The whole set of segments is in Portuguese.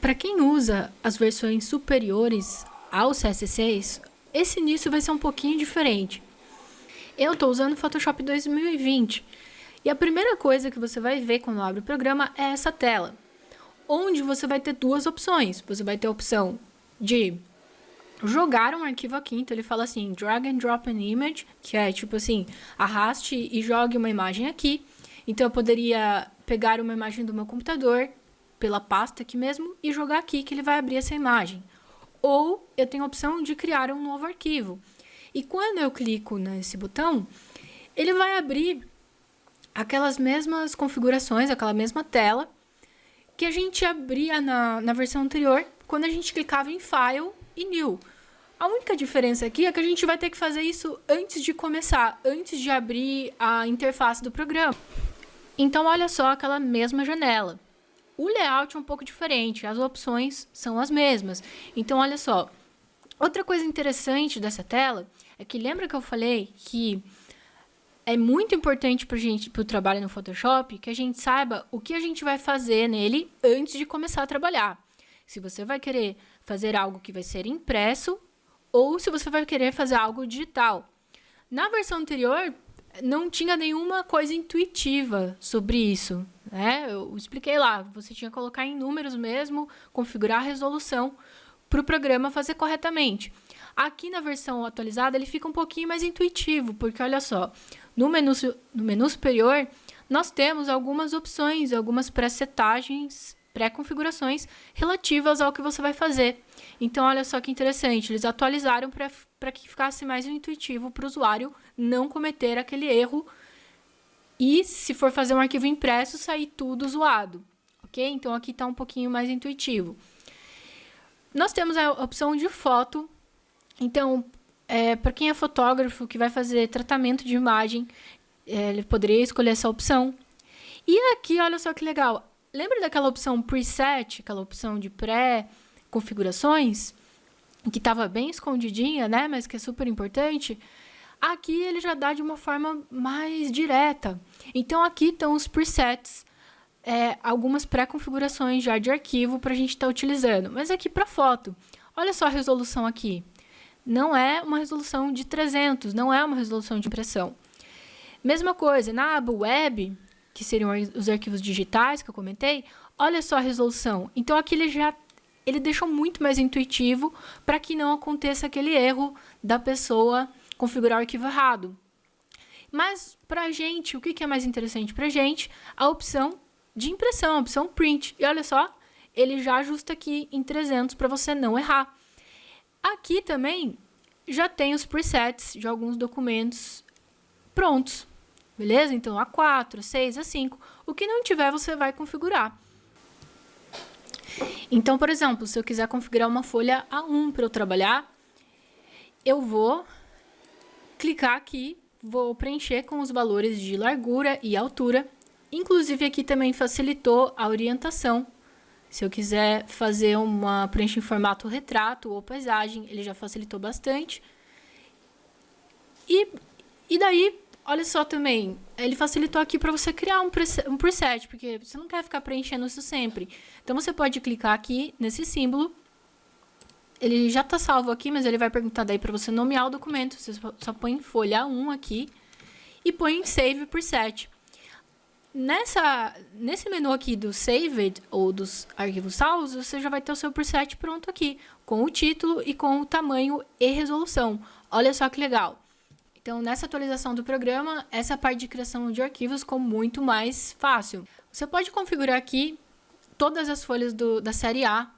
Para quem usa as versões superiores ao CS6, esse início vai ser um pouquinho diferente. Eu estou usando o Photoshop 2020 e a primeira coisa que você vai ver quando abre o programa é essa tela, onde você vai ter duas opções. Você vai ter a opção de jogar um arquivo aqui, então ele fala assim, drag and drop an image, que é tipo assim, arraste e jogue uma imagem aqui. Então eu poderia pegar uma imagem do meu computador, pela pasta aqui mesmo, e jogar aqui que ele vai abrir essa imagem. Ou eu tenho a opção de criar um novo arquivo. E quando eu clico nesse botão, ele vai abrir aquelas mesmas configurações, aquela mesma tela, que a gente abria na versão anterior, quando a gente clicava em File e New. A única diferença aqui é que a gente vai ter que fazer isso antes de começar, antes de abrir a interface do programa. Então, olha só aquela mesma janela. O layout é um pouco diferente, as opções são as mesmas. Então, olha só. Outra coisa interessante dessa tela é que lembra que eu falei que é muito importante para o trabalho no Photoshop que a gente saiba o que a gente vai fazer nele antes de começar a trabalhar. Se você vai querer fazer algo que vai ser impresso ou se você vai querer fazer algo digital. Na versão anterior, não tinha nenhuma coisa intuitiva sobre isso, né? Eu expliquei lá, você tinha que colocar em números mesmo, configurar a resolução para o programa fazer corretamente. Aqui na versão atualizada ele fica um pouquinho mais intuitivo, porque olha só, no menu superior nós temos algumas opções, algumas pré-setagens, pré-configurações relativas ao que você vai fazer. Então olha só que interessante, eles atualizaram para que ficasse mais intuitivo para o usuário não cometer aquele erro e, se for fazer um arquivo impresso, sair tudo zoado, ok? Então aqui está um pouquinho mais intuitivo. Nós temos a opção de foto. Então, para quem é fotógrafo que vai fazer tratamento de imagem, ele poderia escolher essa opção. E aqui, olha só que legal. Lembra daquela opção preset, aquela opção de pré-configurações, que estava bem escondidinha, né? Mas que é super importante. Aqui ele já dá de uma forma mais direta. Então, aqui estão os presets, algumas pré-configurações já de arquivo para a gente estar utilizando. Mas aqui para foto, olha só a resolução aqui. Não é uma resolução de 300, não é uma resolução de impressão. Mesma coisa, na aba web, que seriam os arquivos digitais que eu comentei, olha só a resolução. Então aqui ele deixou muito mais intuitivo para que não aconteça aquele erro da pessoa configurar o arquivo errado. Mas para a gente, o que é mais interessante para a gente? A opção de impressão, a opção print. E olha só, ele já ajusta aqui em 300 para você não errar. Aqui também já tem os presets de alguns documentos prontos, beleza? Então, A4, A6, A5. O que não tiver, você vai configurar. Então, por exemplo, se eu quiser configurar uma folha A1 para eu trabalhar, eu vou clicar aqui, vou preencher com os valores de largura e altura. Inclusive, aqui também facilitou a orientação. Se eu quiser fazer preencher em formato retrato ou paisagem, ele já facilitou bastante. E daí, olha só também, ele facilitou aqui para você criar um preset, porque você não quer ficar preenchendo isso sempre. Então, você pode clicar aqui nesse símbolo. Ele já está salvo aqui, mas ele vai perguntar daí para você nomear o documento. Você só põe folha 1 aqui e põe em Save Preset. Nesse menu aqui do Saved, ou dos arquivos salvos, você já vai ter o seu preset pronto aqui, com o título e com o tamanho e resolução. Olha só que legal. Então, nessa atualização do programa, essa parte de criação de arquivos ficou muito mais fácil. Você pode configurar aqui todas as folhas da série A.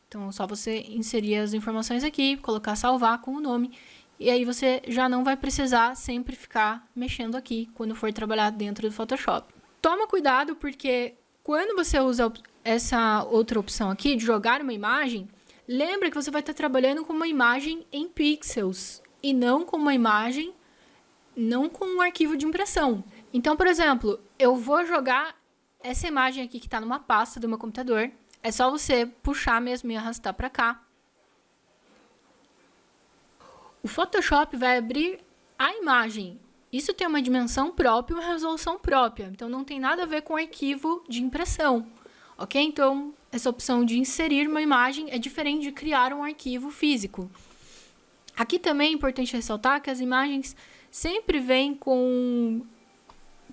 Então, é só você inserir as informações aqui, colocar salvar com o nome. E aí você já não vai precisar sempre ficar mexendo aqui quando for trabalhar dentro do Photoshop. Toma cuidado, porque quando você usa essa outra opção aqui, de jogar uma imagem, lembra que você vai estar trabalhando com uma imagem em pixels, e não com uma imagem, não com um arquivo de impressão. Então, por exemplo, eu vou jogar essa imagem aqui que está numa pasta do meu computador. É só você puxar mesmo e arrastar para cá. O Photoshop vai abrir a imagem. Isso tem uma dimensão própria e uma resolução própria. Então, não tem nada a ver com arquivo de impressão. Ok? Então, essa opção de inserir uma imagem é diferente de criar um arquivo físico. Aqui também é importante ressaltar que as imagens sempre vêm como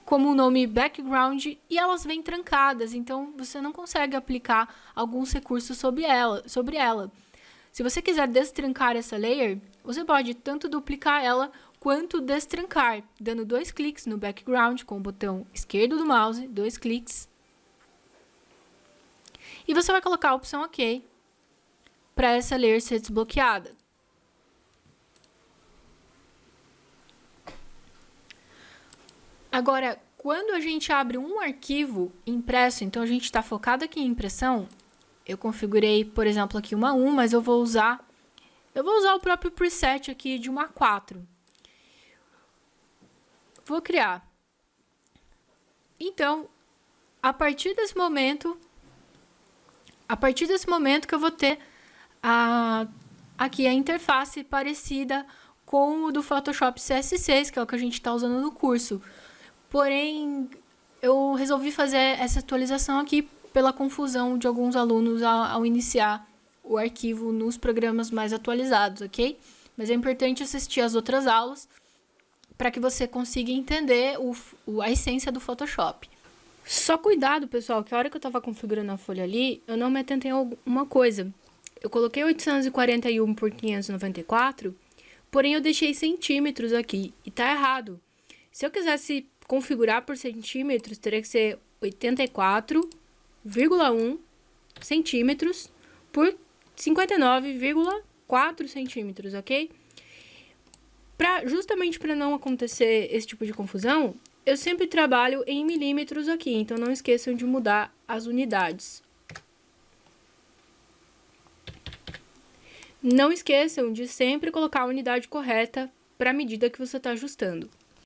o nome background e elas vêm trancadas, então você não consegue aplicar alguns recursos sobre ela. Se você quiser destrancar essa layer, você pode tanto duplicar ela quanto destrancar, dando 2 cliques no background com o botão esquerdo do mouse, 2 cliques. E você vai colocar a opção OK para essa layer ser desbloqueada. Agora, quando a gente abre um arquivo impresso, então a gente está focado aqui em impressão, eu configurei, por exemplo, aqui uma A1, mas eu vou usar o próprio preset aqui de uma A4. Vou criar. Então, a partir desse momento que eu vou ter aqui a interface parecida com o do Photoshop CS6, que é o que a gente está usando no curso. Porém, eu resolvi fazer essa atualização aqui pela confusão de alguns alunos ao iniciar o arquivo nos programas mais atualizados, ok? Mas é importante assistir as outras aulas para que você consiga entender a essência do Photoshop. Só cuidado, pessoal, que a hora que eu estava configurando a folha ali, eu não me atentei a uma coisa. Eu coloquei 841 por 594, porém eu deixei centímetros aqui, e tá errado. Se eu quisesse configurar por centímetros, teria que ser 84,1 centímetros por 59,4 centímetros, ok? Justamente para não acontecer esse tipo de confusão, eu sempre trabalho em milímetros aqui, então não esqueçam de mudar as unidades. Não esqueçam de sempre colocar a unidade correta para a medida que você está ajustando.